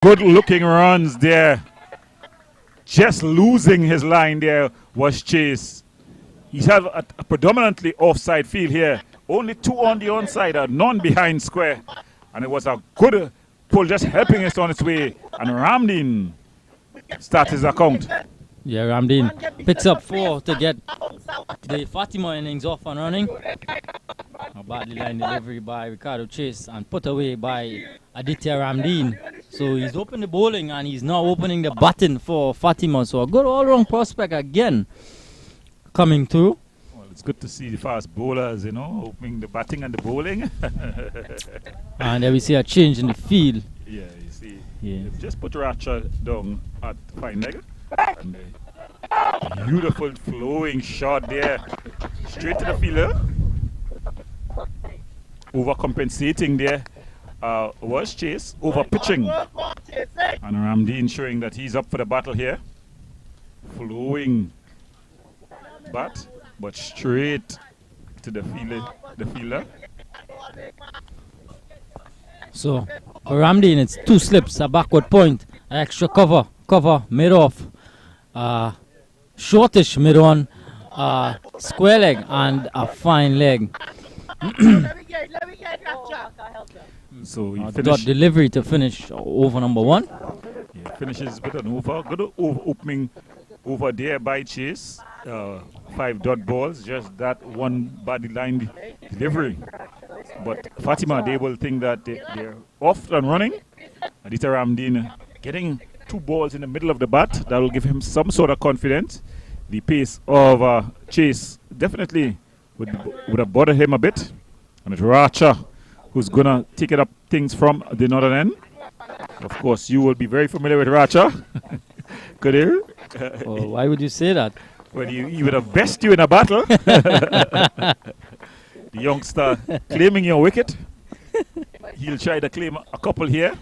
Good looking runs there. Just losing his line there was Chase. He's had a predominantly offside field here. Only two on the onside, none behind square. And it was a good pull just helping us on its way. And Ramdin starts his account. Yeah, Ramdin picks up 4 to get the Fatima innings off and running. A badly line delivery by Ricardo Chase and put away by Aditya Ramdin. So he's opened the bowling and he's now opening the batting for Fatima. So a good all-round prospect again coming through. Well, it's good to see the fast bowlers, you know, opening the batting and the bowling. And there we see a change in the field. Yeah, you see. Yeah. Just put Racha down at fine leg. And a beautiful flowing shot there. Straight to the fielder. Overcompensating there was Chase. Over pitching. And Ramdin showing that he's up for the battle here. Flowing bat, but straight to the fielder. So for Ramdin, it's 2 slips, a backward point, extra cover, mid-off, shortish mid-on, square leg, and a fine leg. So he dot delivery to finish over number 1. Yeah, finishes with an over. Good opening over there by Chase. 5 dot balls, just that one body line delivery. But Fatima, they will think that they're off and running. Aditya Ramdin getting 2 balls in the middle of the bat. That will give him some sort of confidence. The pace of Chase definitely would have bothered him a bit. And it's Racha who's going to take it up things from the northern end. Of course, you will be very familiar with Racha. Kadir? Oh, why would you say that? Well, he would have best you in a battle. The youngster claiming your wicket. He'll try to claim a couple here.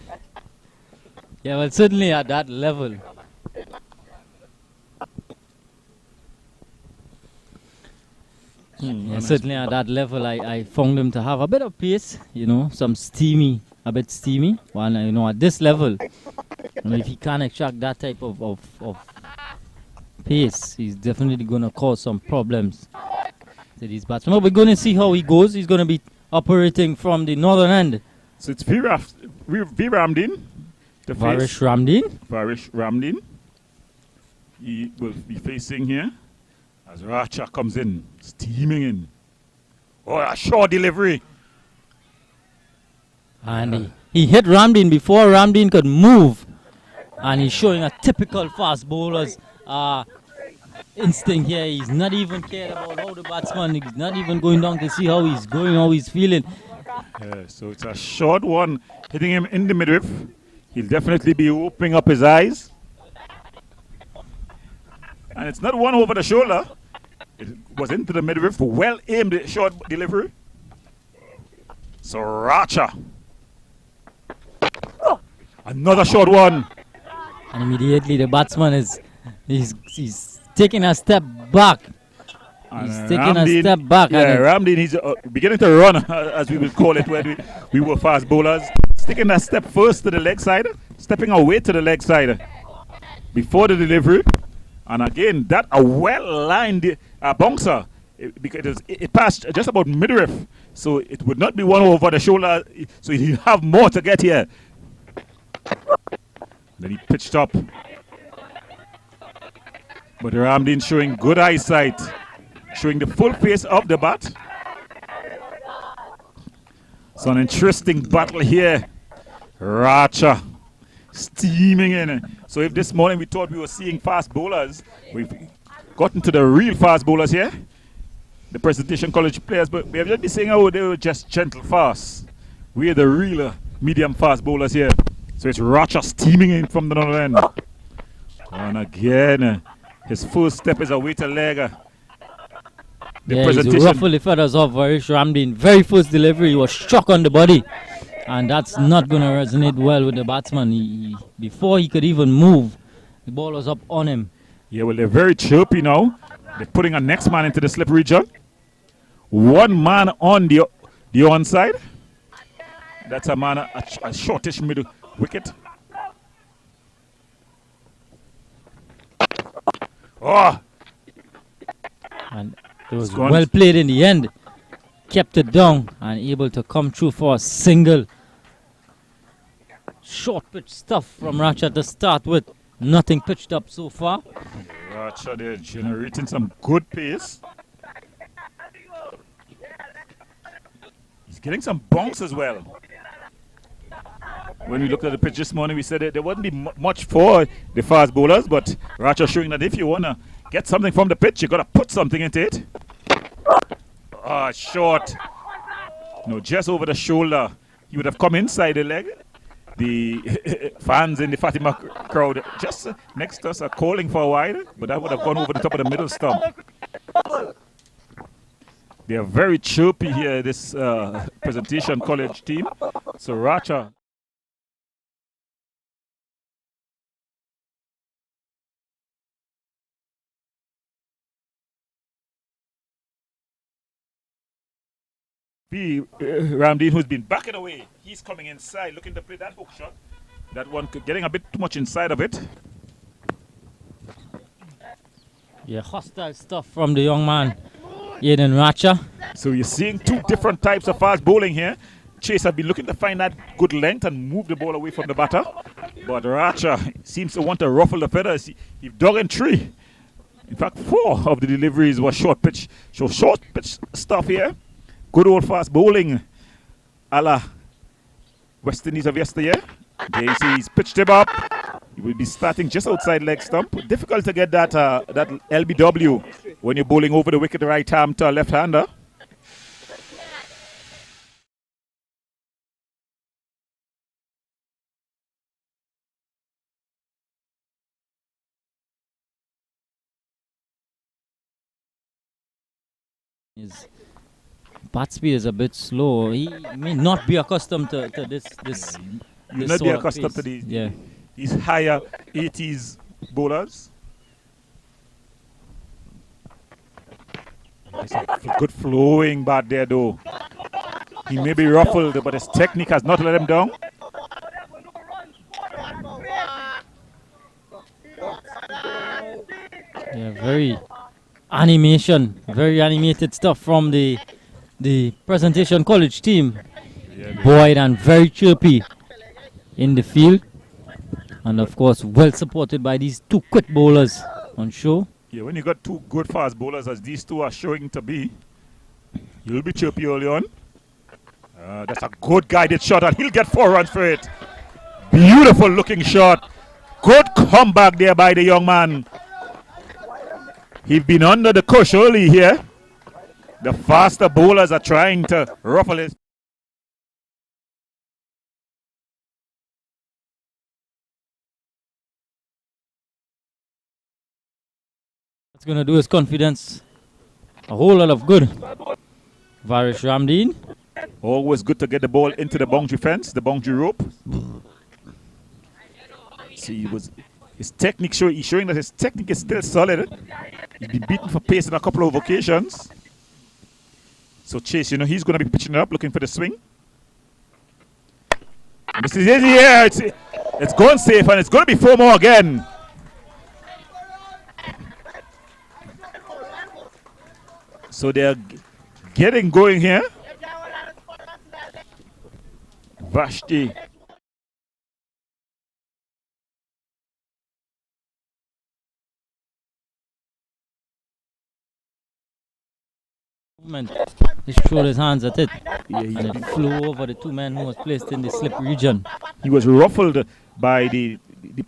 Yeah, well, certainly at that level. Yeah, certainly at that level, I found him to have a bit of pace, you know, a bit steamy. Well, you know, at this level, you know, if he can't extract that type of pace, he's definitely going to cause some problems to these batsmen. But we're going to see how he goes. He's going to be operating from the northern end. So it's Ramdin. Varish Ramdin. He will be facing here as Racha comes in, steaming in. Oh, a short delivery. And he hit Ramdin before Ramdin could move. And he's showing a typical fast bowler's instinct here. He's not even cared about how the batsman, he's not even going down to see how he's going, how he's feeling. So it's a short one hitting him in the midriff. He'll definitely be opening up his eyes. And it's not one over the shoulder. It was into the midriff. Well aimed short delivery. So Racha. Another short one. And immediately the batsman he's taking a step back. He's taking a step back. Yeah, Ramdin, he's beginning to run, as we would call it when we were fast bowlers. He's taking that step first to the leg side, stepping away to the leg side before the delivery. And again, that a well-lined bouncer, because it passed just about midriff. So it would not be one over the shoulder, so he'll have more to get here. Then he pitched up. But Ramdin showing good eyesight, showing the full face of the bat. So an interesting battle here. Racha steaming in. So if this morning we thought we were seeing fast bowlers, we've gotten to the real fast bowlers here. The Presentation College players, but we have just been saying, oh, they were just gentle fast. We're the real medium fast bowlers here. So it's Racha steaming in from the northern end. And again, his first step is away to leg. He's ruffled the feathers off Varish Ramdin. Very first delivery, he was struck on the body. And that's not going to resonate well with the batsman. Before he could even move, the ball was up on him. Yeah, well, they're very chirpy now. They're putting a next man into the slip region. One man on the onside. That's a man, a shortish middle wicket. Oh, And it was gone. well played in the end. Kept it down and able to come through for a single. Short pitch stuff from Racha to start with. Nothing pitched up so far. Racha, they're generating some good pace. He's getting some bounce as well. When we looked at the pitch this morning, we said that there wouldn't be much for the fast bowlers, but Racha showing that if you want to get something from the pitch, you got to put something into it. Ah, short. No, just over the shoulder. He would have come inside the leg. The fans in the Fatima crowd just next to us are calling for a wide, but that would have gone over the top of the middle stump. They are very chirpy here, this presentation college team. So Racha. Ramdeen, who's been backing away, he's coming inside looking to play that hook shot. That one getting a bit too much inside of it. Yeah, hostile stuff from the young man, Aiden Racha. So you're seeing two different types of fast bowling here. Chase have been looking to find that good length and move the ball away from the batter. But Racha seems to want to ruffle the feathers. He dug in 3. In fact, 4 of the deliveries were short pitch. So short pitch stuff here. Good old fast bowling a la West Indies of yesteryear. There you see he's pitched him up. He will be starting just outside leg stump. Difficult to get that that LBW when you're bowling over the wicket right arm to a left-hander. His bat speed is a bit slow. He may not be accustomed to this. You'll This not be sort of accustomed to pace. these higher 80s bowlers. It's a good flowing bat there though. He may be ruffled, but his technique has not let him down. Yeah, very animated stuff from the presentation college team. Yeah, Buoyed and very chirpy in the field, and of course well supported by these 2 quick bowlers on show. yeah, when you got 2 good fast bowlers as these 2 are showing to be, you'll be chirpy early on. That's a good guided shot and he'll get 4 runs for it. Beautiful looking shot. Good comeback there by the young man. He's been under the cush early here. The faster bowlers are trying to ruffle his. What's going to do his confidence a whole lot of good. Varish Ramdeen. Always good to get the ball into the boundary fence, the boundary rope. See, his technique he's showing that his technique is still solid. He's been beaten for pace on a couple of occasions. So Chase, he's going to be pitching it up, looking for the swing. And this is easy here. It's going safe, and it's going to be 4 more again. So they're getting going here. Vashti. He showed his hands at it, Yeah, and it flew over the 2 men who was placed in the slip region. he was ruffled by the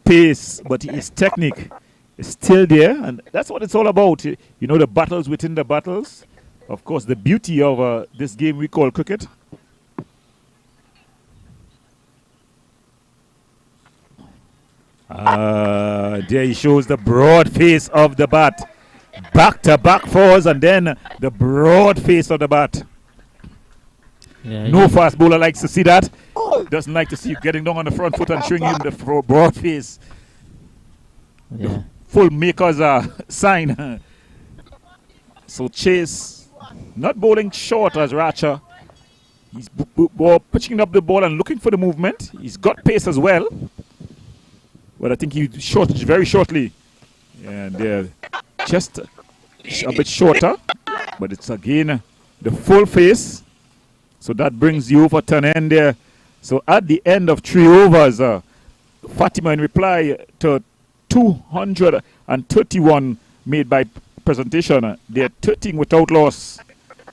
pace, but his technique is still there, and that's what it's all about. The battles within the battles. Of course, the beauty of this game we call cricket. There he shows the broad face of the bat. Back-to-back 4s, and then the broad face of the bat. Yeah, No fast bowler likes to see that. Doesn't like to see you getting down on the front foot and showing him the broad face. yeah. Full maker's sign. So Chase, not bowling short as Racha. He's pitching up the ball and looking for the movement. He's got pace as well. But I think he short very shortly. And just a bit shorter, but it's again the full face. So that brings the over to an end there. So at the end of 3 overs, Fatima, in reply to 231 made by presentation, they're 13 without loss.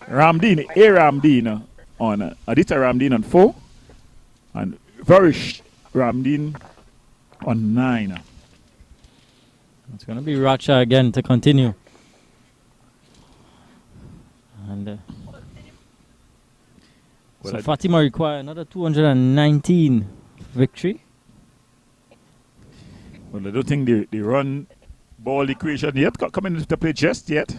Ramdeen, Ramdeen on Aditya Ramdeen on 4, and Varish Ramdeen on 9. It's going to be Racha again to continue. And so Fatima require another 219 victory. Well, I don't think the run ball equation yet coming into play just yet.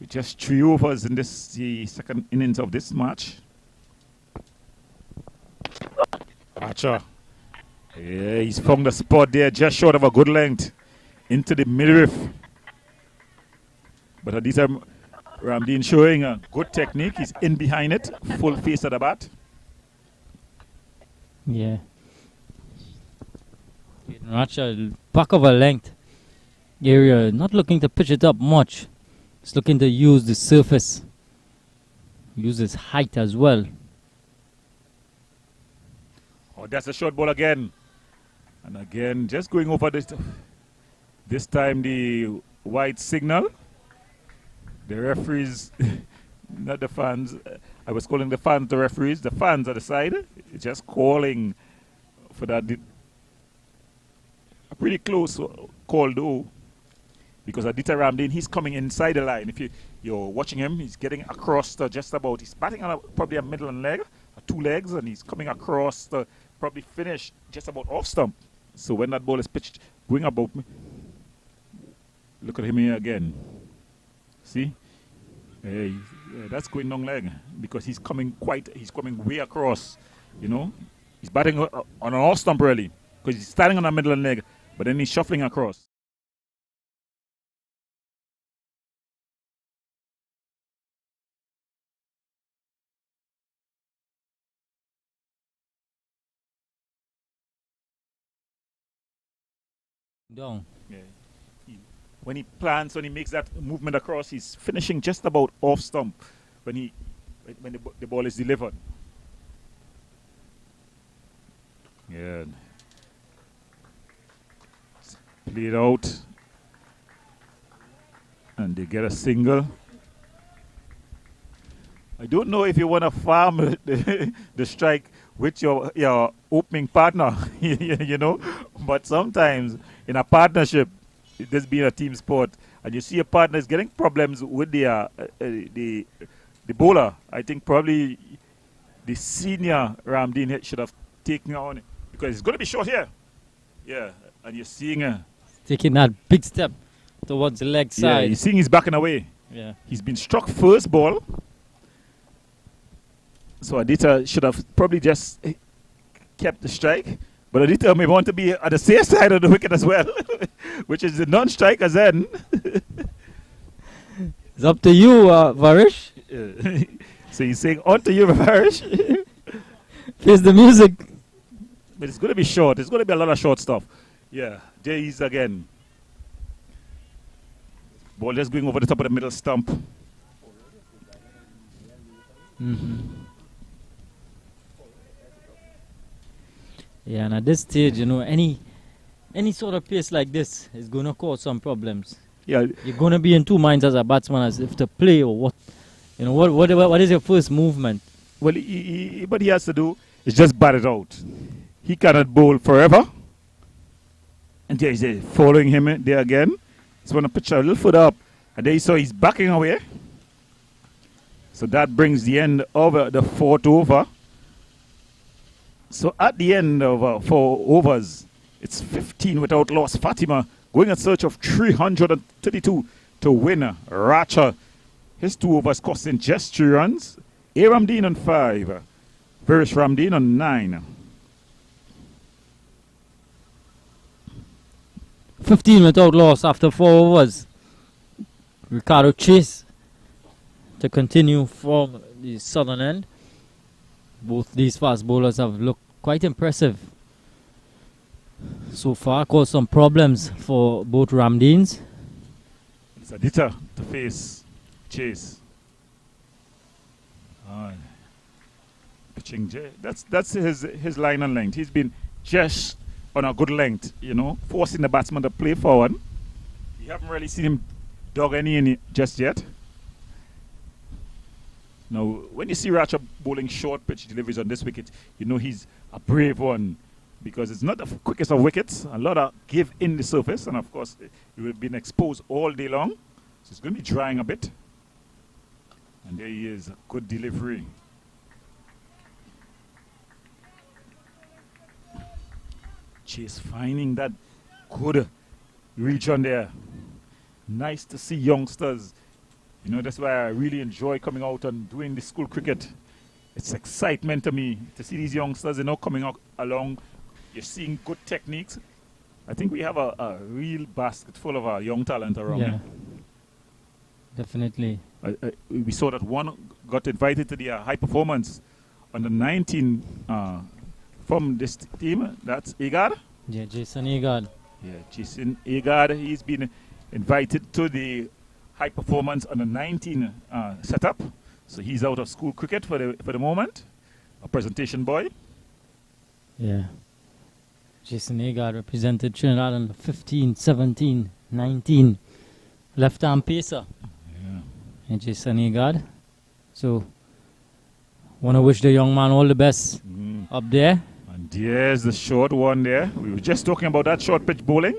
With just 3 overs in the second innings of this match. Archer. Yeah, he's found the spot there just short of a good length into the midriff. But Aditya Ramdeen showing a good technique. He's in behind it, full face of the bat. Yeah. Racha, back of a length area, not looking to pitch it up much. He's looking to use the surface, use his height as well. Oh, that's a short ball again. And again, just going over this. This time the white signal. The referees, not the fans. I was calling the fans the referees. The fans at the side. It's just calling for that. A pretty close call though. Because Aditya Ramdeen, he's coming inside the line. If you're watching him, he's getting across the just about. He's batting on probably a middle and leg, 2 legs, and he's coming across the probably finish just about off stump. So when that ball is pitched, going about me, look at him here again. See, that's going long leg because he's coming way across. You know, he's batting on an off stump really because he's starting on a middle and leg, but then he's shuffling across. Down. Yeah. When he plants, when he makes that movement across, he's finishing just about off stump when the ball is delivered. Yeah. Played out. And they get a single. I don't know if you want to farm the strike with your opening partner, you know, but sometimes in a partnership, this being a team sport, and you see a partner is getting problems with the bowler. I think probably the senior Ramdeen should have taken on it because it's going to be short here. Yeah, and you're seeing taking that big step towards the leg side. Yeah, you're seeing he's backing away. Yeah, he's been struck first ball. So Aditya should have probably just kept the strike. But Aditya may want to be at the safe side of the wicket as well, which is the non-striker's end. It's up to you, Varish. So he's saying, on to you, Varish. Face the music. But it's going to be short. It's going to be a lot of short stuff. Yeah, there he is again. Ball just going over the top of the middle stump. Yeah, and at this stage, you know, any sort of pace like this is going to cause some problems. Yeah, you're going to be in 2 minds as a batsman as if to play or what. You know, what is your first movement? Well, what he has to do is just bat it out. He cannot bowl forever. And there he's following him there again. He's going to pitch a little further up. And there you saw he's backing away. So that brings the end of the 4th over. So at the end of 4 overs, it's 15 without loss. Fatima going in search of 332 to win. Racha, his 2 overs costing just 3 runs. Ramdeen on 5. Varish Ramdeen on 9. 15 without loss after 4 overs. Ricardo Chase to continue from the southern end. Both these fast bowlers have looked quite impressive so far. Caused some problems for both Ramdeens. It's Adita to face Chase. Pitching J. That's his line and length. He's been just on a good length, you know, forcing the batsman to play forward. You haven't really seen him dog any in it just yet. Now, when you see Racha bowling short pitch deliveries on this wicket, you know he's a brave one because it's not the quickest of wickets. A lot of give in the surface, and of course, it will have been exposed all day long. So it's going to be drying a bit. And there he is, a good delivery. Chase finding that good region there. Nice to see youngsters. You know, that's why I really enjoy coming out and doing the school cricket. It's excitement to me to see these youngsters, you know, coming out along. You're seeing good techniques. I think we have a real basket full of our young talent around here. Definitely. We saw that one got invited to the high performance on the 19 from this team. That's Agard. Yeah, Jason Agard. Yeah, Jason Agard. He's been invited to the high performance on the 19 setup. So he's out of school cricket for the moment. A presentation boy. Yeah. Jason Agard represented Trinidad on the 15, 17, 19. Left-arm pacer. Yeah. And Jason Agard. So, want to wish the young man all the best up there. And there's the short one there. We were just talking about that short pitch bowling.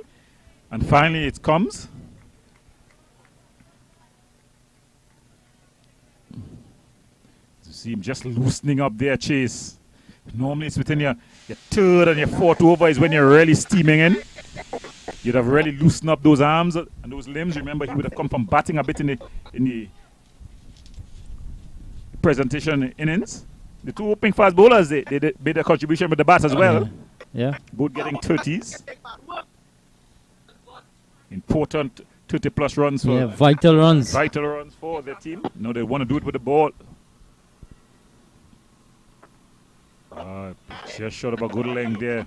And finally it comes. You see him just loosening up there, Chase. Normally it's within your third and your fourth over is when you're really steaming in. You'd have really loosened up those arms and those limbs. Remember, he would have come from batting a bit in the presentation innings. The two opening fast bowlers, they made a contribution with the bats as well. Yeah. Both getting 30s. Important 30 plus runs for vital runs. Vital runs for their team. Now they want to do it with the ball. Just short of a good length there.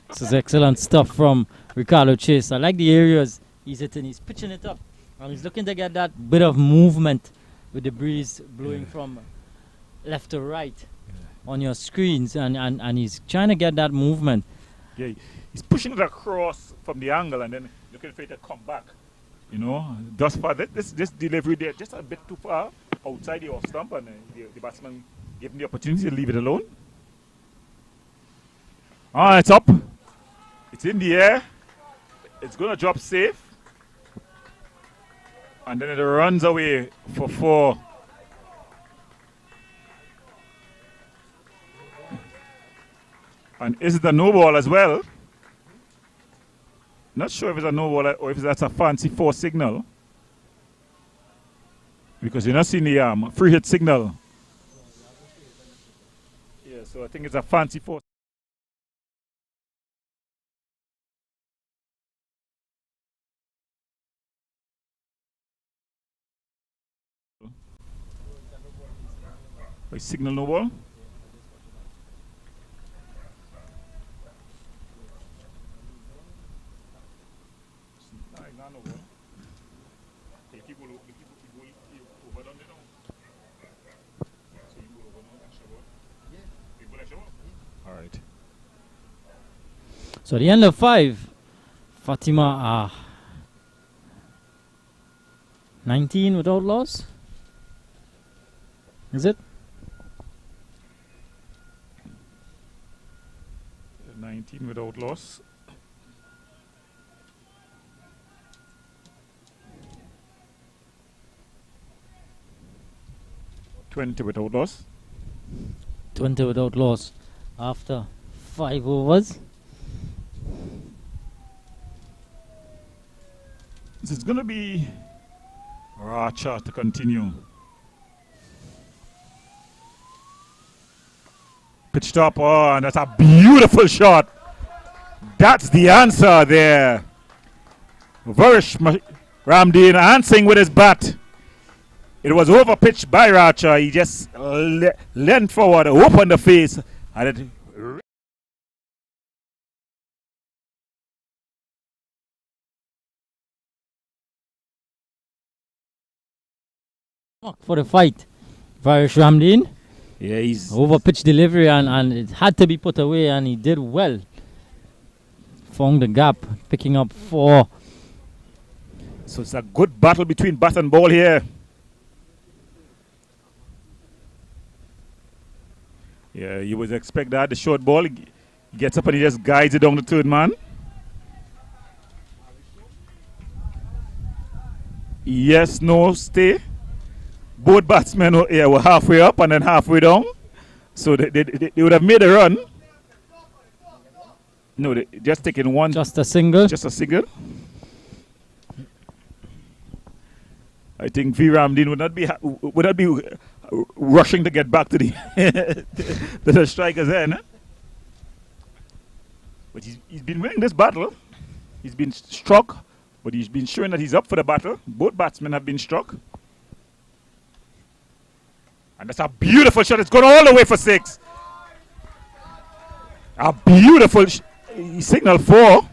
This is excellent stuff from Ricardo Chase. I like the areas he's hitting. He's pitching it up. And he's looking to get that bit of movement with the breeze blowing from left to right on your screens. And he's trying to get that movement. Yeah, he's pushing it across from the angle and then looking for it to come back. You know, thus far, this delivery there just a bit too far outside the off stump, and the batsman gave him the opportunity to leave it alone. It's up. It's in the air. It's going to drop safe. And then it runs away for 4. And is it a no ball as well? Not sure if it's a no ball or if that's a fancy 4 signal. Because you're not seeing the free hit signal. Yeah, so I think it's a fancy 4. Signal no ball. All right. So at the end of 5, Fatima 19 without loss. Is it? 19 without loss. $20 without loss. 20 without loss after 5 overs. This is going to be Racha to continue. Pitch top, and that's a beautiful shot. That's the answer there. Varish Ramdeen answering with his bat. It was over pitched by Racha. He just leaned forward, opened the face, and it for the fight. Varish Ramdeen. Yeah, he's Over pitch delivery and it had to be put away and he did well. Found the gap, picking up 4. so it's a good battle between bat and ball here. Yeah, you would expect that. The short ball, he gets up and he just guides it down the third man. Yes, no, stay. Both batsmen were halfway up and then halfway down. So they would have made a run. No, they just taking one. Just a single. Just a single. I think V. Ramdeen would not be rushing to get back to the to the striker's end. But he's been winning this battle. He's been struck, but he's been showing that he's up for the battle. Both batsmen have been struck. And that's a beautiful shot. It's gone all the way for 6. A beautiful signal 4.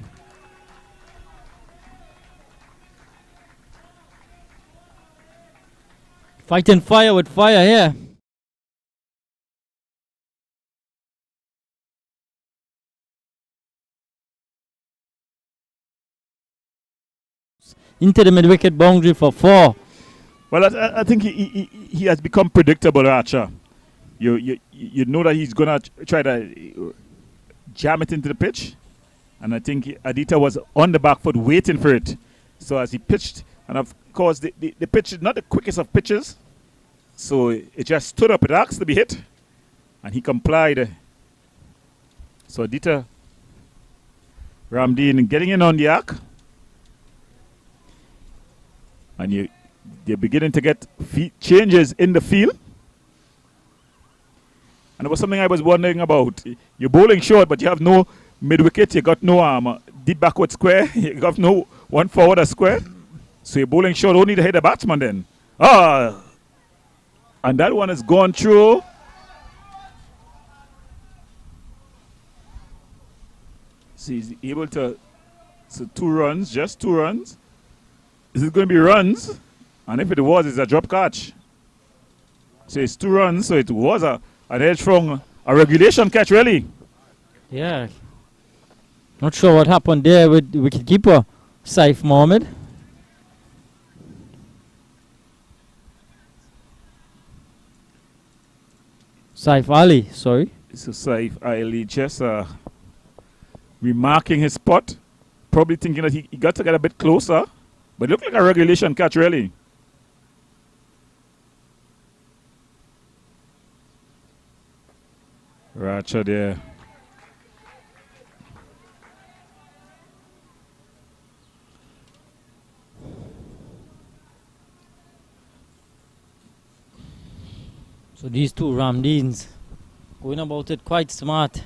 Fighting fire with fire here. Into the mid-wicket boundary for 4. Well, I think he has become predictable, Archer. You know that he's going to try to jam it into the pitch. And I think Aditya was on the back foot waiting for it. So as he pitched, and of course the pitch is not the quickest of pitches. So it just stood up. It asked to be hit. And he complied. So Aditya Ramdeen getting in on the arc. And you're beginning to get changes in the field. And it was something I was wondering about. You're bowling short, but you have no mid-wicket. You got no deep backward square. You got no one forward square. So you're bowling short only to hit the batsman then. And that one has gone through. So he's able to... So 2 runs, just 2 runs. Is it going to be runs? And if it was, it's a drop catch. So it's 2 runs, so it was an edge from a regulation catch, really. Yeah. Not sure what happened there with the wicketkeeper, Saif Mohammed. Saif Ali, sorry. So Saif Ali just remarking his spot. Probably thinking that he got to get a bit closer. But it looked like a regulation catch, really. Racha there. So these 2 Ramdeens going about it quite smart.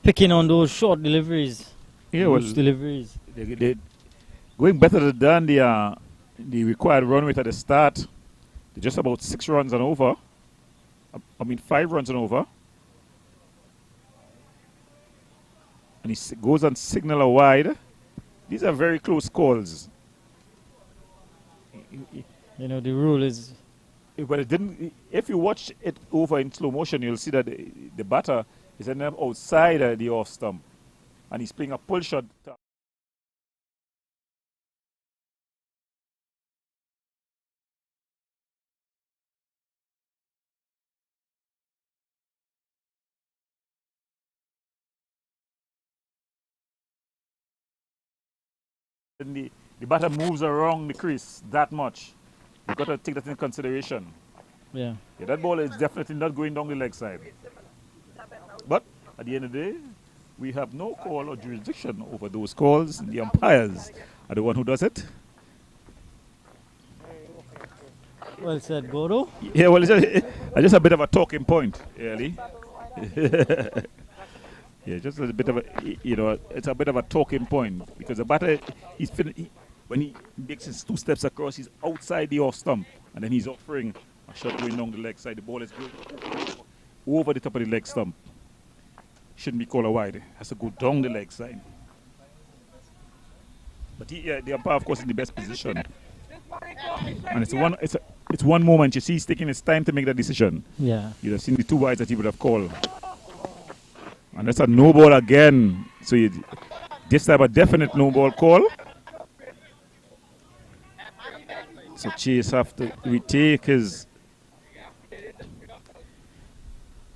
Picking on those short deliveries. Yeah, well, deliveries. They going better than the required run rate at the start. They're just about 6 runs and over. 5 runs and over. And he goes and signal a wide. These are very close calls. You know, the rule is... But it didn't. If you watch it over in slow motion, you'll see that the batter is ending up outside the off stump. And he's playing a pull shot. The batter moves around the crease that much. You've got to take that into consideration. Yeah. That ball is definitely not going down the leg side. But at the end of the day, we have no call or jurisdiction over those calls. The umpires are the one who does it. Well said, Bodo. Yeah, well, it's just a bit of a talking point, really. Yeah, just a bit of a, it's a bit of a talking point because the batter, when he makes his 2 steps across, he's outside the off stump, and then he's offering a shot going down the leg side. The ball is going over the top of the leg stump. Shouldn't be called a wide. It has to go down the leg side. But the umpire, of course, is in the best position, and it's one moment. You see he's taking his time to make that decision. Yeah. You'd have seen the 2 wides that he would have called. And that's a no ball again. So this time a definite no ball call. So Chase have to retake his.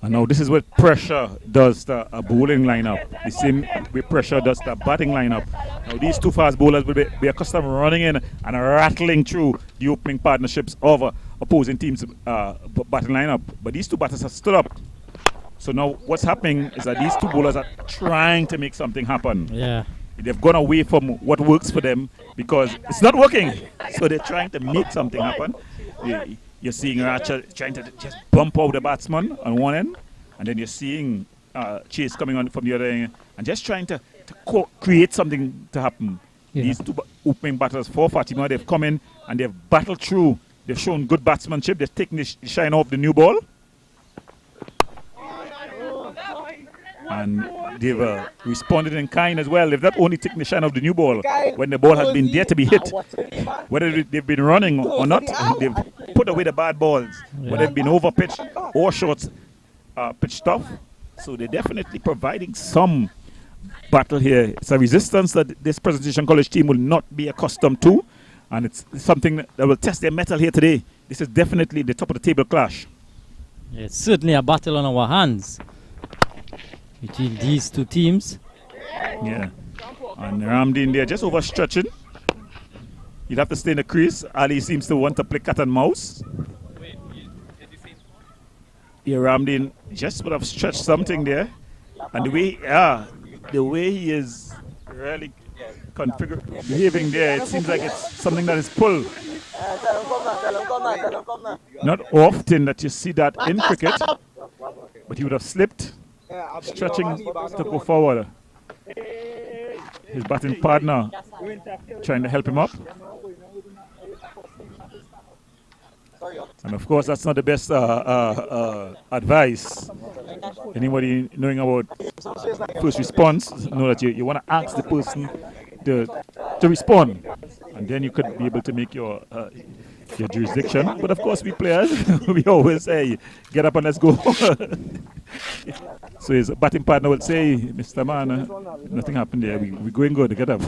And now this is what pressure does to a bowling lineup. The same way pressure does to a batting lineup. Now these 2 fast bowlers will be accustomed running in and rattling through the opening partnerships of opposing teams' batting lineup. But these 2 batters have stood up. So now what's happening is that these 2 bowlers are trying to make something happen. Yeah. They've gone away from what works for them because it's not working. So they're trying to make something happen. You're seeing Archer trying to just bump out the batsman on one end, and then you're seeing Chase coming on from the other end and just trying to create something to happen. Yeah. These 2 opening batters for Fatima, they've come in and they've battled through. They've shown good batsmanship. They've taken the shine off the new ball. And they've responded in kind as well. They've not only taken the shine of the new ball when the ball has been there to be hit, whether they've been running or not, they've put away the bad balls, whether they've been over pitched or short pitched off. So they're definitely providing some battle here. It's a resistance that this Presentation College team will not be accustomed to, and it's something that will test their mettle here today. This is definitely the top of the table clash. It's certainly a battle on our hands between these 2 teams. Yeah. And Ramdeen, they're just overstretching. You'd have to stay in the crease. Ali seems to want to play cat and mouse. Yeah, Ramdeen just would have stretched something there. And the way he is really behaving there, it seems like it's something that is pulled. Not often that you see that in cricket, but he would have slipped, stretching to go forward. His batting partner trying to help him up. And of course, that's not the best advice. Anybody knowing about first response know that you want to ask the person to respond, and then you could be able to make your jurisdiction. But of course, we players, we always say, get up and let's go. So his batting partner will say, Mr. Man, nothing happened there. We're going good. Get up.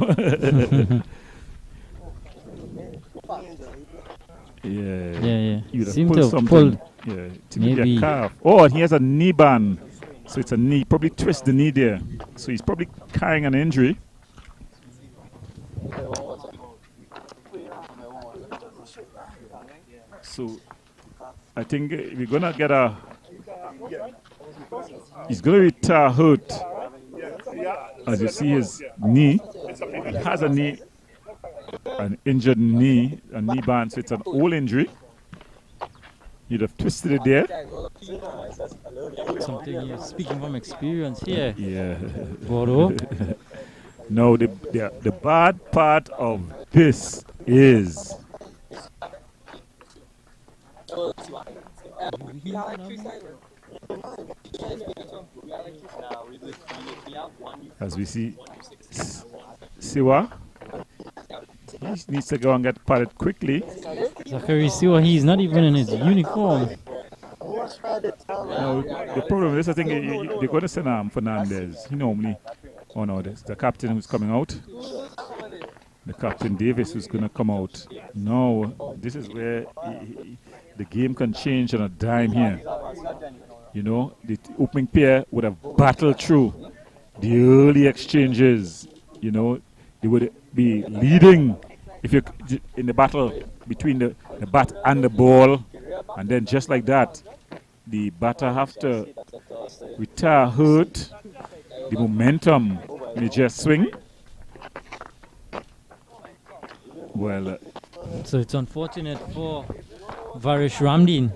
Yeah. You would have Seem pulled to have something. pulled. Yeah, to Maybe. a calf. Oh, and he has a knee band. So it's a knee. Probably twist the knee there. So he's probably carrying an injury. So I think we're going to get he's going to retire hurt. As you see his knee. He has an injured knee, a knee band, so it's an old injury. You'd have twisted it there. Something you're speaking from experience here. Yeah. Boro. No, the bad part of this is as we see Siwa, he needs to go and get patted quickly. Zachary Siwa, he's not even in his uniform. No, the problem is, I think they're going to send Fernandez. He normally, oh no, there's the captain who's coming out. The captain Davis who's going to come out. No, this is where the game can change on a dime here. You know, the opening pair would have battled through the early exchanges. You know, they would be leading if you're in the battle between the bat and the ball, and then just like that, the batter have to retire hurt. The momentum may just swing. Well, so it's unfortunate for Varish Ramdeen.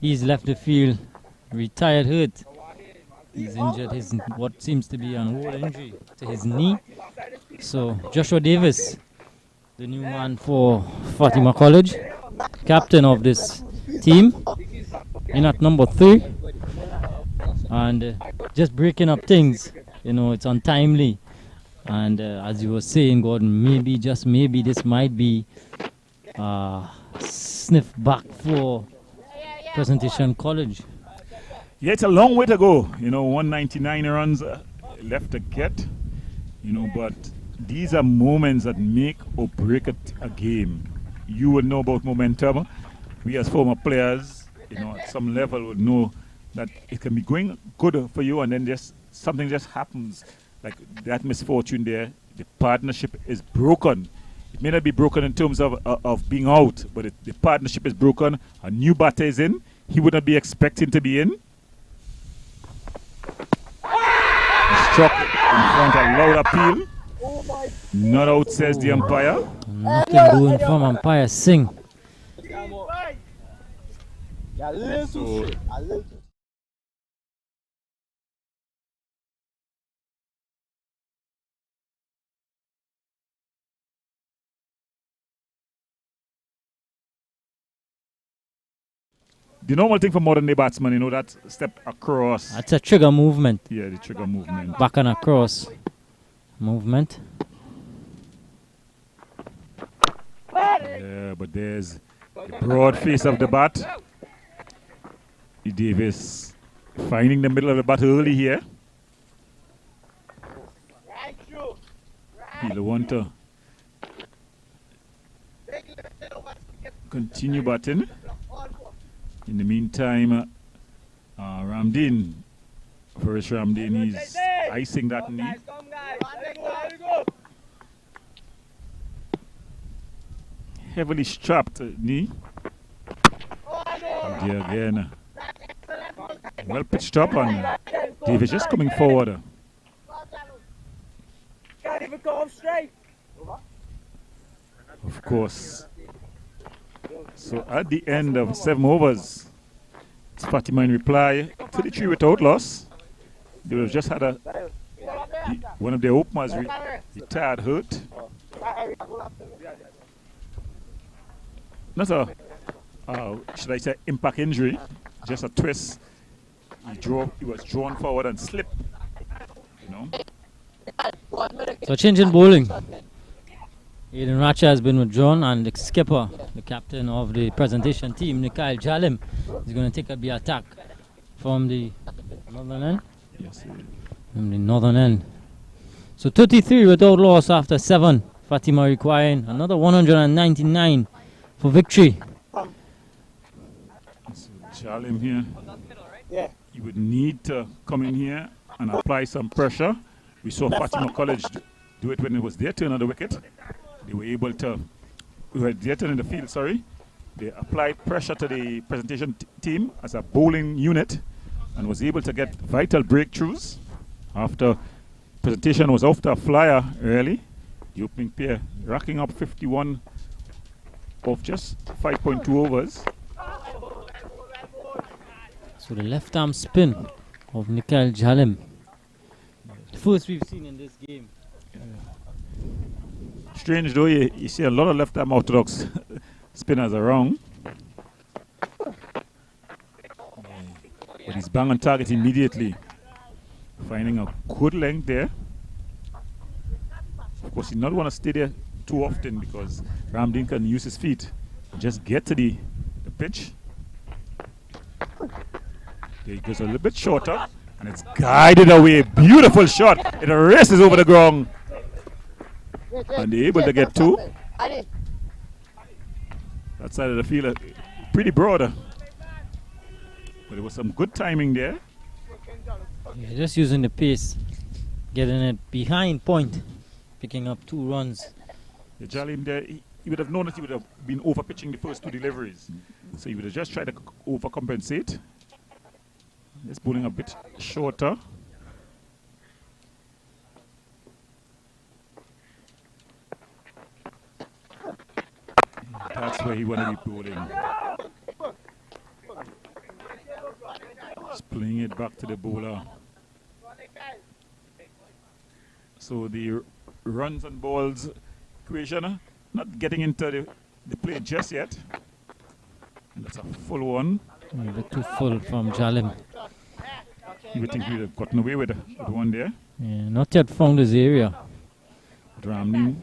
He's left the field retired hurt. He's injured what seems to be an old injury to his knee. So Joshua Davis, the new man for Fatima College, captain of this team, in at number 3, and just breaking up things. You know, it's untimely, and as you were saying, Gordon, maybe, just maybe, this might be sniff back for Presentation College. Yeah, it's a long way to go. 199 runs left to get. But these are moments that make or break a game. You would know about momentum. We as former players, at some level would know that it can be going good for you and then something just happens. Like that misfortune there, the partnership is broken. It may not be broken in terms of being out, but the partnership is broken. A new batter is in. He would not be expecting to be in. Struck in front, a loud appeal. Not out, says the umpire. Nothing doing from umpire Singh. So, the normal thing for modern day batsmen, that step across. That's a trigger movement. Yeah, the trigger movement. Back and across movement. Yeah, but there's the broad face of the bat. Davis finding the middle of the bat early here. He'll want to continue batting. In the meantime, Ramdeen, Farish Ramdeen, he's icing that knee. Heavily strapped knee. And there again. Well pitched up, and Davis just coming forward. Of course. So at the end of 7 overs, it's Fatima in reply, 33 without loss. They would have just had one of their openers retired hurt. Not a, should I say, impact injury, just a twist. He was drawn forward and slipped. So changing bowling. Aiden Racha has been withdrawn, and the skipper, the captain of the presentation team, Mikhail Jalim, is going to take up the attack from the northern end. Yes, from the northern end. So 33 without loss after 7. Fatima requiring another 199 for victory. So Jalim here. Yeah. You would need to come in here and apply some pressure. We saw Fatima College do it when it was their turn on the wicket. They were able to, their turn in the field, sorry. They applied pressure to the presentation team as a bowling unit and was able to get vital breakthroughs. After presentation was off to a flyer early, the opening pair racking up 51 of just 5.2 overs. So the left arm spin of Mikhail Jalim. The first we've seen in this game. Strange though, you see a lot of left arm orthodox spinners around. But he's bang on target immediately. Finding a good length there. Of course, you not want to stay there too often because Ramdeen can use his feet and just get to the pitch. There he goes a little bit shorter and it's guided away. Beautiful shot. It races over the ground. And they're able to get 2. That side of the field pretty broad. But there was some good timing there. Yeah, just using the pace, getting it behind point, picking up 2 runs. The Jalim there, he would have known that he would have been over pitching the first 2 deliveries. So he would have just tried to overcompensate. Just bowling a bit shorter. That's where he wanted to be bowling. Just playing it back to the bowler. So the runs and balls equation, not getting into the play just yet. And that's a full one. A bit too full from Jalim. You would think he would have gotten away with one there. Yeah, not yet found his area. Ramdeen,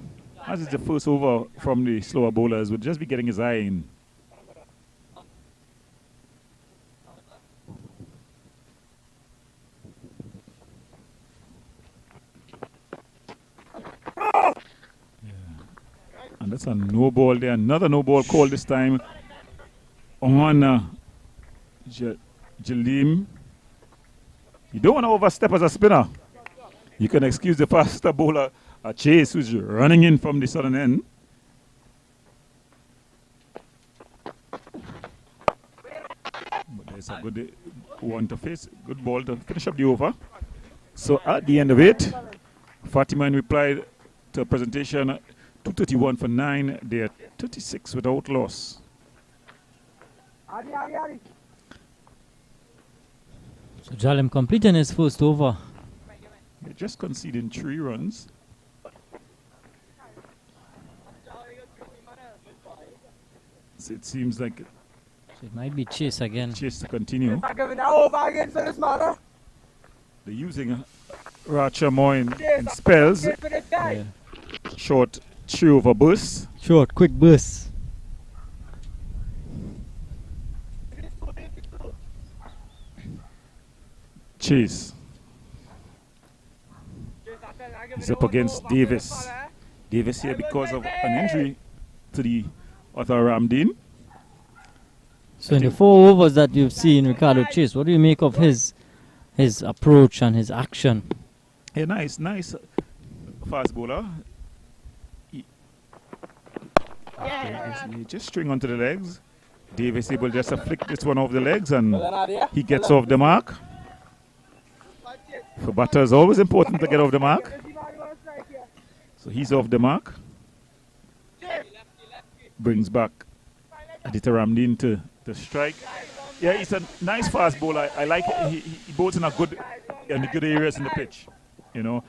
as is the first over from the slower bowlers, would just be getting his eye in. that's a no ball there. Another no ball call this time on Jalim. You don't want to overstep as a spinner. You can excuse the faster bowler, Chase, who's running in from the southern end. But there's a good one to face. Good ball to finish up the over. So at the end of it, Fatima in reply to a presentation, 231 for 9. They are 36 without loss. So Jalim completing his first over. They're just conceding 3 runs. So it seems like So it might be Chase again. Chase to continue. They're using Racha more in spells. Yeah. Short 3 over bursts. Short, quick burst. Chase. He's up against Davis. Davis here because of an injury to the other Ramdeen. So in the 4 overs that you've seen Ricardo Chase, what do you make of his approach and his action? Yeah, nice fast bowler. He just string onto the legs. Davis able just to flick this one off the legs and he gets off the mark. For batters, always important to get off the mark. So he's off the mark. Brings back Aditya Ramdeen to strike. Yeah, he's a nice fast bowler. I like it. He bowls in the good areas in the pitch. You know,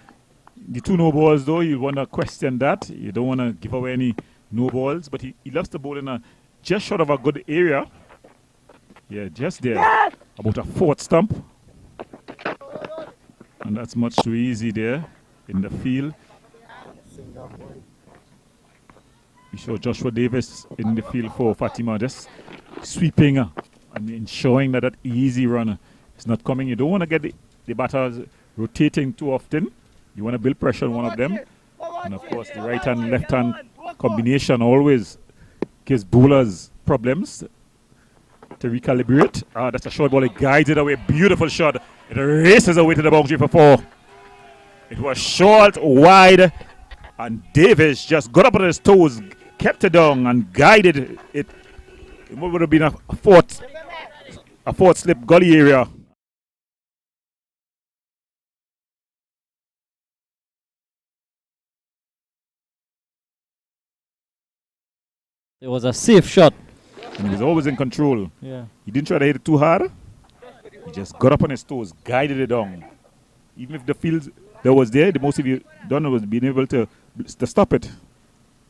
the 2 no balls though, you want to question that. You don't want to give away any no balls, but he loves to bowl in a just short of a good area. Yeah, just there, about a 4th stump. And that's much too easy there in the field. We show Joshua Davis in the field for Fatima, just sweeping and ensuring that easy run is not coming. You don't want to get the batters rotating too often. You want to build pressure on one of them. And of course, the right hand, left hand combination always gives bowlers problems to recalibrate. That's a short ball. It guides it away. Beautiful shot. It races away to the boundary for 4. It was short, wide, and Davis just got up on his toes, kept it down, and guided it. It would have been a fourth slip gully area. It was a safe shot. And he was always in control. Yeah. He didn't try to hit it too hard. He just got up on his toes, guided it down. Even if the field that was there, the most of you done was being able to stop it.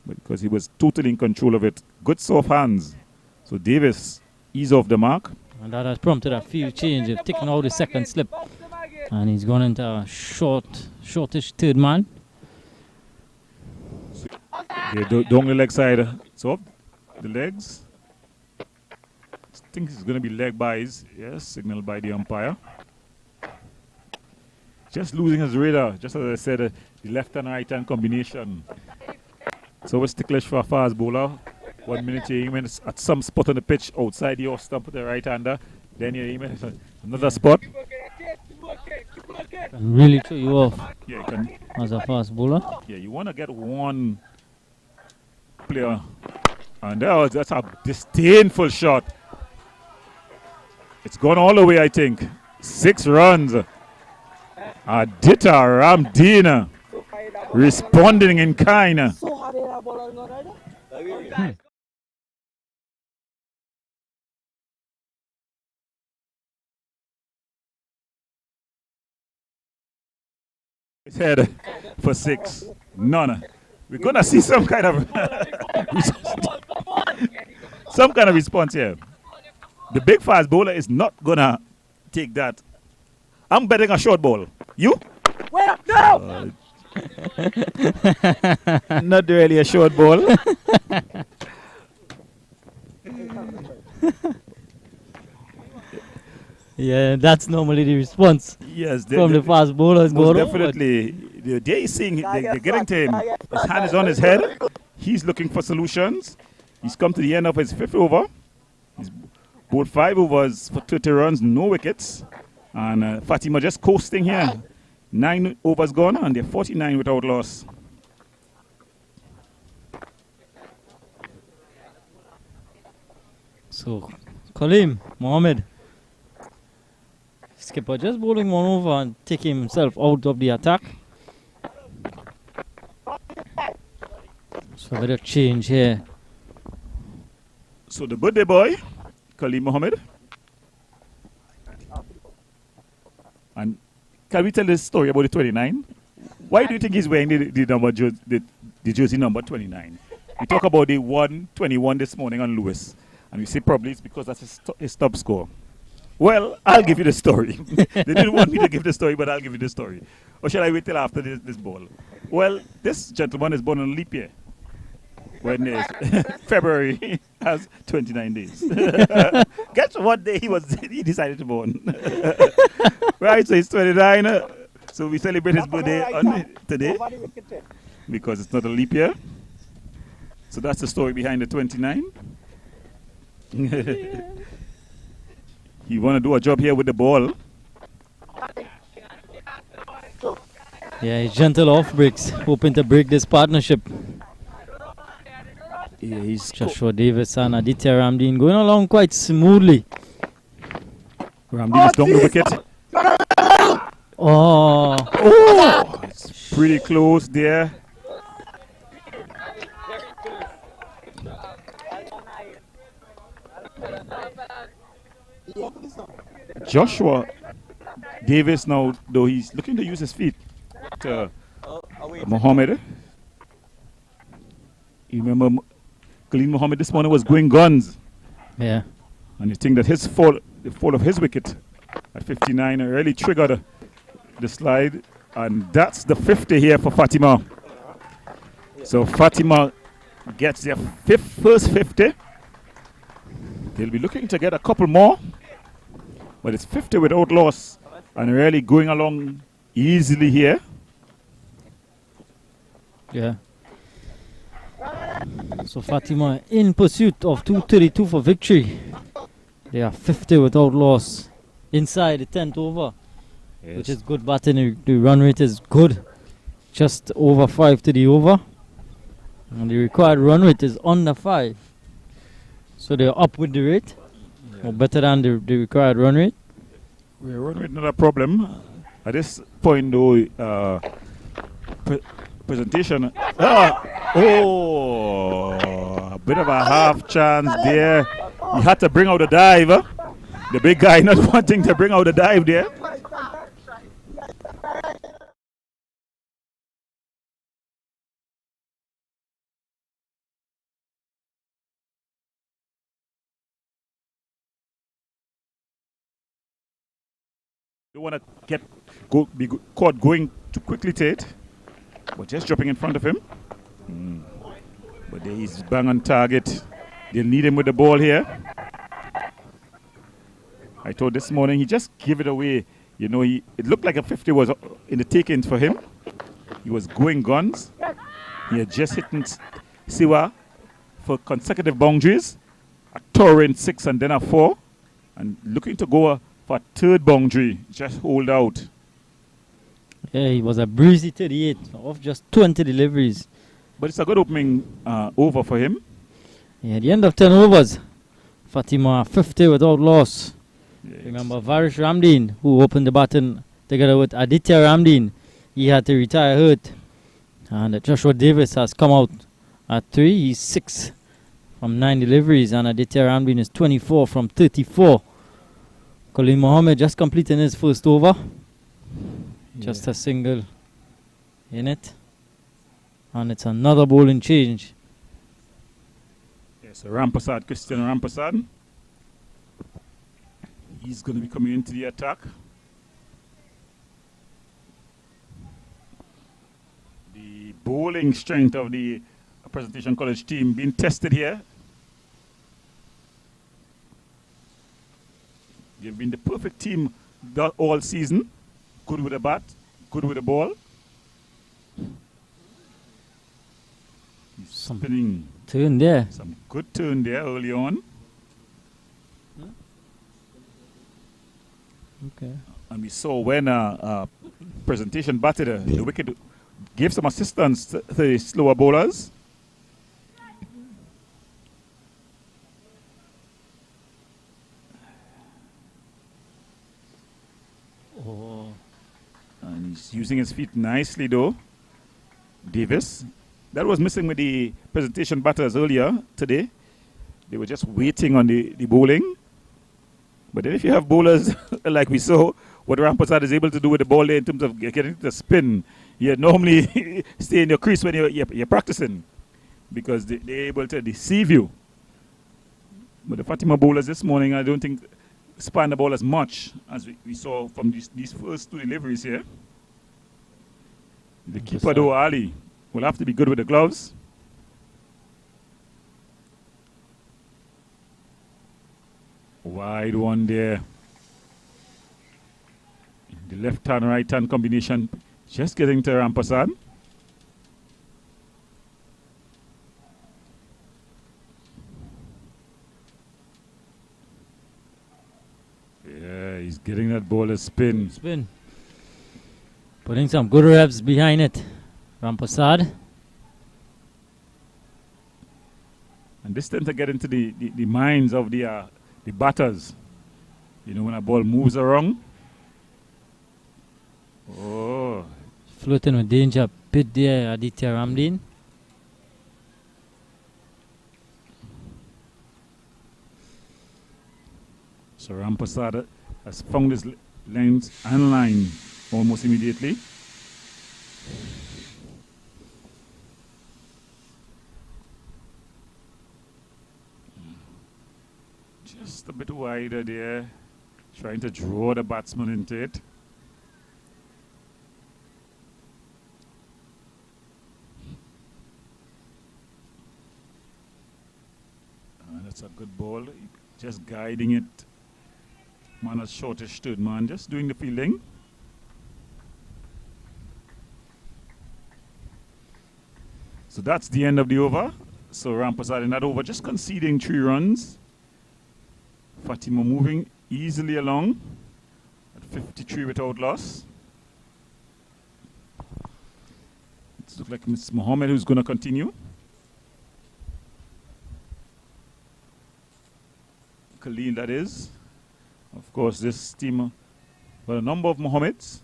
Because he was totally in control of it. Good soft hands. So Davis ease off the mark. And that has prompted a field change. They've taken out the 2nd slip. And he's gone into a shortish 3rd man. Down the leg side. So the legs. I think it's going to be leg buys. Yes, signaled by the umpire. Just losing his radar. Just as I said, the left and right hand combination. So it's ticklish for a fast bowler. 1 minute you're aiming at some spot on the pitch outside your stump with the right hander. Then you're aiming at another spot. Can really throw you off Yeah, you can. as a fast bowler. Yeah, you want to get one player. And that's a disdainful shot. It's gone all the way, I think. 6 runs. Aditya Ramdeen responding in kind. His head for 6. None. We're gonna see some kind of response here. The big fast bowler is not gonna take that. I'm betting a short ball. You? Wait up, no! Not really a short ball. Yeah, that's normally the response Yes, from the fast bowlers. most definitely. They're seeing, they're getting to him. His hand is on his head. He's looking for solutions. He's come to the end of his 5th over. He's bowled 5 overs for 30 runs, no wickets. And Fatima just coasting here. 9 overs gone, and they're 49 without loss. So, Kaleem Mohammed, skipper just bowling 1 over and taking himself out of the attack. So a bit of change here. So the birthday boy, Kaleem Mohammed. And can we tell this story about the 29? Why do you think he's wearing the jersey number 29? We talk about the 121 this morning on Lewis. And we say probably it's because that's his top score. Well, I'll give you the story. They didn't want me to give the story, but I'll give you the story. Or shall I wait till after this ball? Well, this gentleman is born on a leap year. When February has 29 days. Guess what day he decided to born? Right, so he's 29. So we celebrate his birthday today because it's not a leap year. So that's the story behind the 29. You want to do a job here with the ball. Yeah, he's gentle off breaks, hoping to break this partnership. Yeah, he's Joshua Davis and Aditya Ramdeen going along quite smoothly. Ramdeen is down the wicket. Oh, It's pretty close there. Joshua Davis now, though he's looking to use his feet to Mohammed. You remember Kaleem Mohammed this morning was going guns. yeah. And you think that the fall of his wicket at 59 really triggered the slide. And that's the 50 here for Fatima. So Fatima gets their first 50. They'll be looking to get a couple more. But it's 50 without loss. And really going along easily here. Yeah. So Fatima in pursuit of 232 for victory. They are 50 without loss inside the 10th over, Yes. which is good batting. The run rate is good, just over 5 to the over. And the required run rate is under 5. So they're up with the rate, or better than the required run rate. We're running not a problem. At this point, though, presentation. A bit of a half chance there. He had to bring out a dive. The big guy not wanting to bring out a dive there. Don't want to be caught going too quickly to it, but just dropping in front of him. But there he's bang on target. They'll need him with the ball here. I thought this morning he just gave it away. You know, it looked like a 50 was in the takings for him. He was going guns. He had just hit Siwa for consecutive boundaries. A torrent 6 and then a 4. And looking to go for a third boundary. Just hold out. Yeah, he was a breezy 38 off just 20 deliveries. But it's a good opening over for him. Yeah, at the end of 10 overs, Fatima 50 without loss. Yes. Remember Varish Ramdeen, who opened the baton together with Aditya Ramdeen. He had to retire hurt. And Joshua Davis has come out at 3. He's 6 from 9 deliveries. And Aditya Ramdeen is 24 from 34. Kaleem Mohammed just completing his first over. Just a single in it. And it's another bowling change. Yes, Rampasad, Christian Rampasad. He's going to be coming into the attack. The bowling strength of the Presentation College team being tested here. They've been the perfect team all season. Good with the bat, good with the ball. Spinning. Turn there. Some good turn there early on. Okay. And we saw when presentation batted, the wicket gave some assistance to the slower bowlers. Oh. And he's using his feet nicely though. Davis. That was missing with the presentation batters earlier today. They were just waiting on the bowling. But then if you have bowlers like we saw, what Rampasad is able to do with the ball there in terms of getting the spin, you normally stay in your crease when you're practicing because they're able to deceive you. But the Fatima bowlers this morning, I don't think span the ball as much as we saw from these first two deliveries here. The keeper though, Ali, will have to be good with the gloves. Wide one there. The left hand, right hand combination just getting to Rampasad. Yeah, he's getting that ball a spin. Spin. Putting some good reps behind it. Rampasad. And this tends to get into the minds of the batters. You know, when a ball moves around. Oh. Floating with danger. Bit there, Aditya Ramdeen. So Rampasad has found his length and line almost immediately. Just a bit wider there, trying to draw the batsman into it. That's a good ball, just guiding it. Man as shortish third man, just doing the fielding. So that's the end of the over. So Rampasad in that over, just conceding 3 runs. Fatima moving easily along at 53 without loss. It looks like Ms. Mohammed who's going to continue. Khalil, that is. Of course, this team got a number of Mohammeds.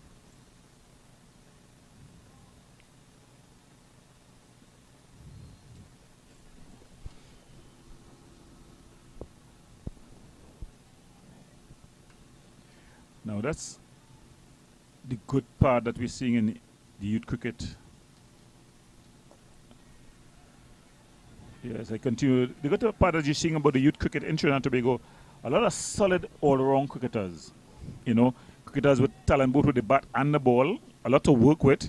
Now that's the good part that we're seeing in the youth cricket. Yes, I continue. The good part that you're seeing about the youth cricket in Trinidad and Tobago, a lot of solid all-around cricketers. You know, cricketers with talent both with the bat and the ball. A lot to work with.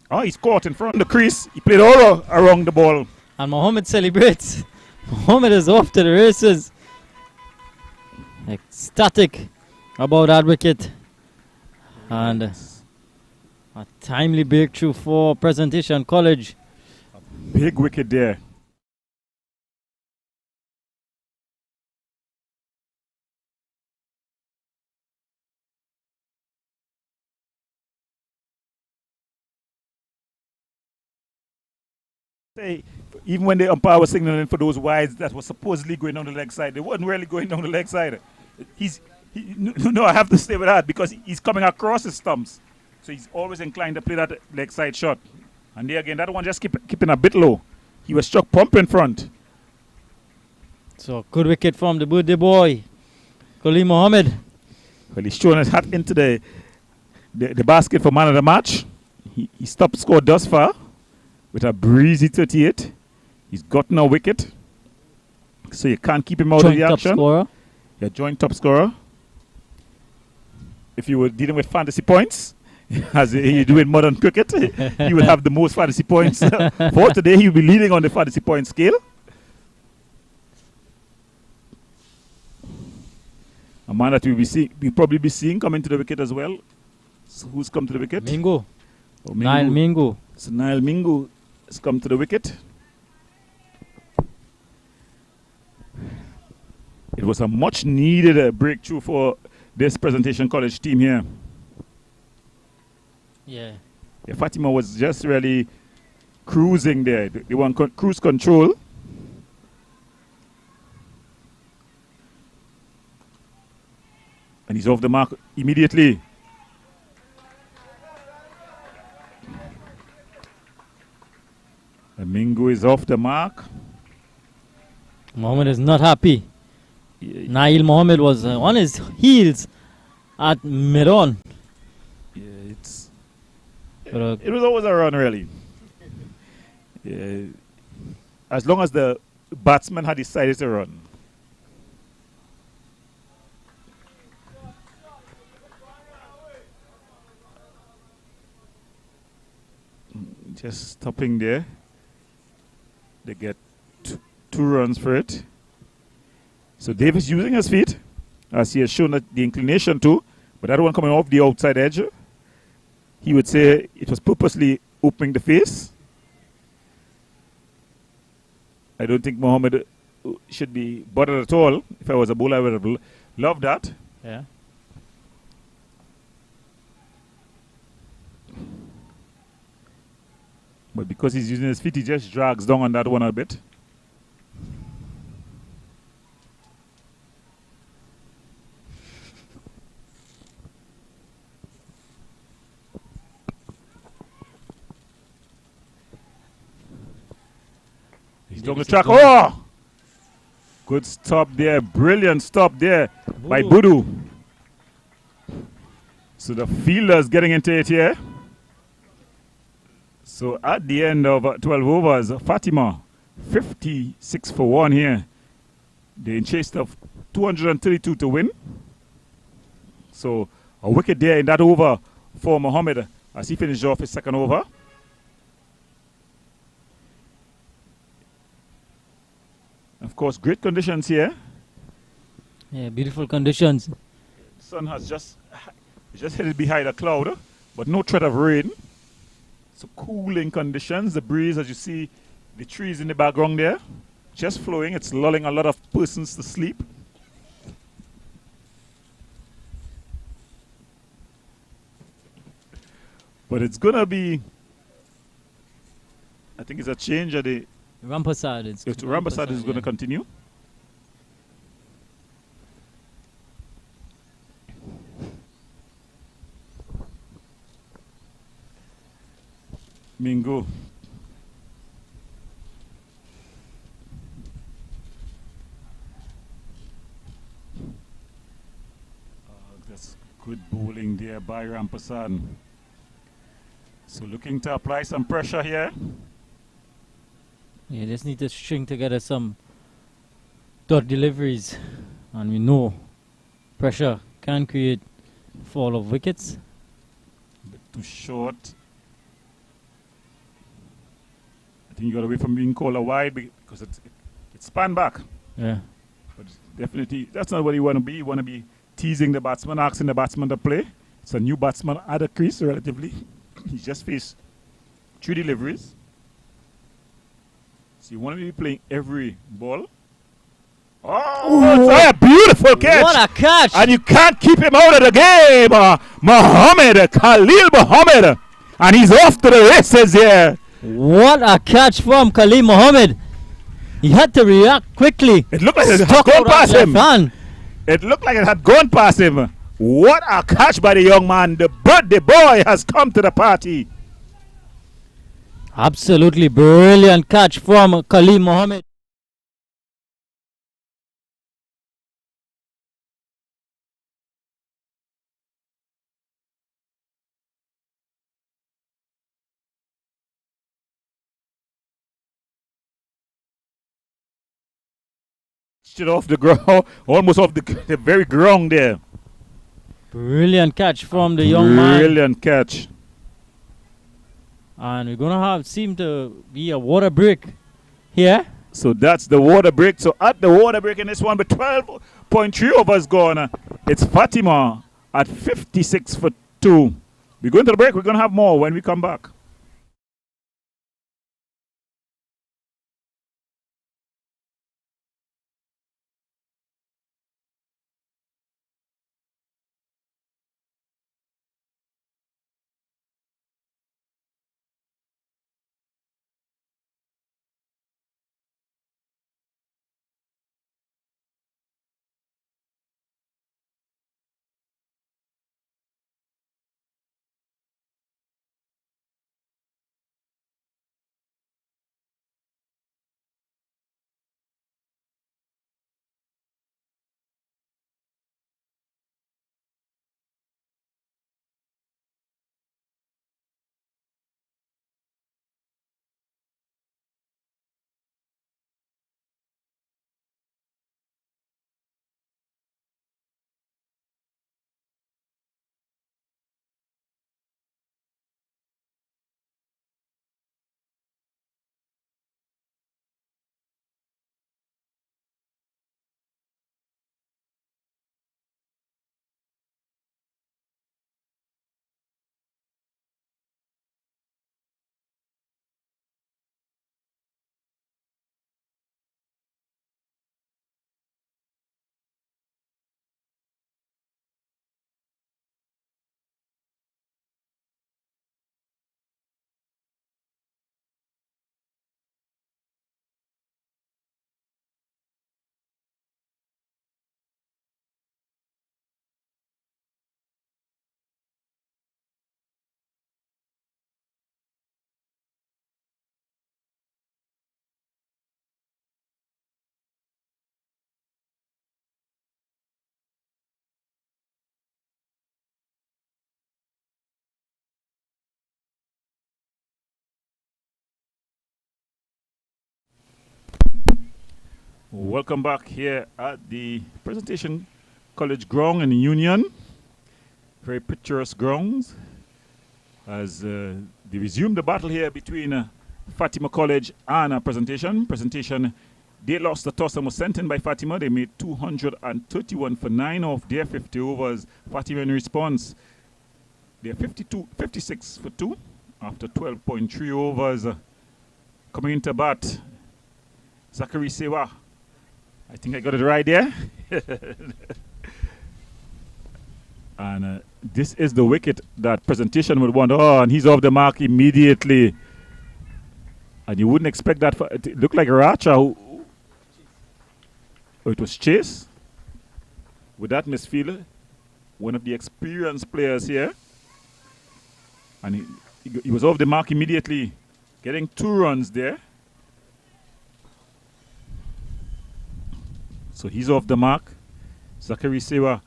Oh, he's caught in front of the crease. He played all around the ball. And Mohammed celebrates. Mohammed is off to the races. Ecstatic about that wicket. And a timely breakthrough for Presentation College. Big wicket there. Even when the umpire was signaling for those wides that were supposedly going down the leg side, they weren't really going down the leg side. No, I have to stay with that because he's coming across his stumps. So he's always inclined to play that leg side shot. And there again, that one just keeping a bit low. He was struck pump in front. So good wicket from the birthday boy, Khalil Mohammed. Well, he's thrown his hat into the basket for man of the match. He stopped score thus far with a breezy 38. He's gotten a wicket. So you can't keep him out of the action. Top scorer. Yeah, joint top scorer. If you were dealing with fantasy points, as you do in modern cricket, he will have the most fantasy points. For today, he will be leading on the fantasy point scale. A man that we'll probably be seeing coming to the wicket as well. So who's come to the wicket? Mingo. Oh, Nile Mingo. So Nile Mingo has come to the wicket. It was a much needed breakthrough for this Presentation College team here. Yeah. Fatima was just really cruising there. They want cruise control. And he's off the mark immediately. And Mingo is off the mark. Mohammed is not happy. Nail Mohammed was on his heels at mid-on. Yeah, it was always a run, really. Yeah, as long as the batsman had decided to run. Just stopping there. They get two runs for it. So Davis using his feet, as he has shown the inclination to, but that one coming off the outside edge. He would say it was purposely opening the face. I don't think Mohammed should be bothered at all. If I was a bowler, I would have loved that. Yeah. But because he's using his feet, he just drags down on that one a bit. He's down the track. Oh! Good stop there. Brilliant stop there by Budu. So the fielder's getting into it here. So at the end of 12 overs, Fatima, 56 for 1 here. They're in chase of 232 to win. So a wicket there in that over for Mohammed as he finished off his second over. Of course, great conditions here. Yeah, beautiful conditions. The sun has just headed behind a cloud, but no threat of rain. So cooling conditions. The breeze, as you see, the trees in the background there, just flowing. It's lulling a lot of persons to sleep. But it's going to be, I think it's a change at the... Rampasad. Rampasad is going to continue. Mingo. That's good bowling there by Rampasad. So looking to apply some pressure here. Yeah, just need to string together some dot deliveries. And we know pressure can create fall of wickets. A bit too short. I think you got away from being called a wide because it span back. Yeah. But definitely, that's not what you want to be. You want to be teasing the batsman, asking the batsman to play. It's a new batsman at the crease relatively. He's just faced 3 deliveries. So you want to be playing every ball. Oh, that's a beautiful catch. What a catch. And you can't keep him out of the game. Mohammed, Khalil Mohammed. And he's off to the races here. What a catch from Khalil Mohammed. He had to react quickly. It looked like it had gone past him. It looked like it had gone past him. What a catch by the young man. The birthday boy has come to the party. Absolutely brilliant catch from Khalil Mohammed. Shit off the ground, almost off the very ground there. Brilliant catch from the young man. Brilliant catch. And we're going to seem to be a water break here. So that's the water break. So at the water break in this one, but 12.3 overs gone. It's Fatima at 56 for 2. We're going to the break. We're going to have more when we come back. Welcome back here at the Presentation College Ground in Union. Very picturesque grounds as they resume the battle here between Fatima College and Presentation. Presentation, they lost the toss and was sent in by Fatima. They made 231 for 9 of their 50 overs. Fatima in response, they're 56 for 2 after 12.3 overs. Coming into bat, Zachary Sewa. I think I got it right there. And this is the wicket that Presentation would want. Oh, and he's off the mark immediately. And you wouldn't expect that. It looked like Racha. Oh, it was Chase. With that misfielder, one of the experienced players here. And he was off the mark immediately, getting 2 runs there. So he's off the mark. Zachary Sewa,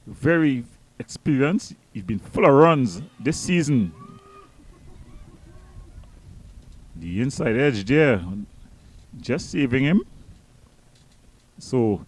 very experienced. He's been full of runs this season. The inside edge there, just saving him. So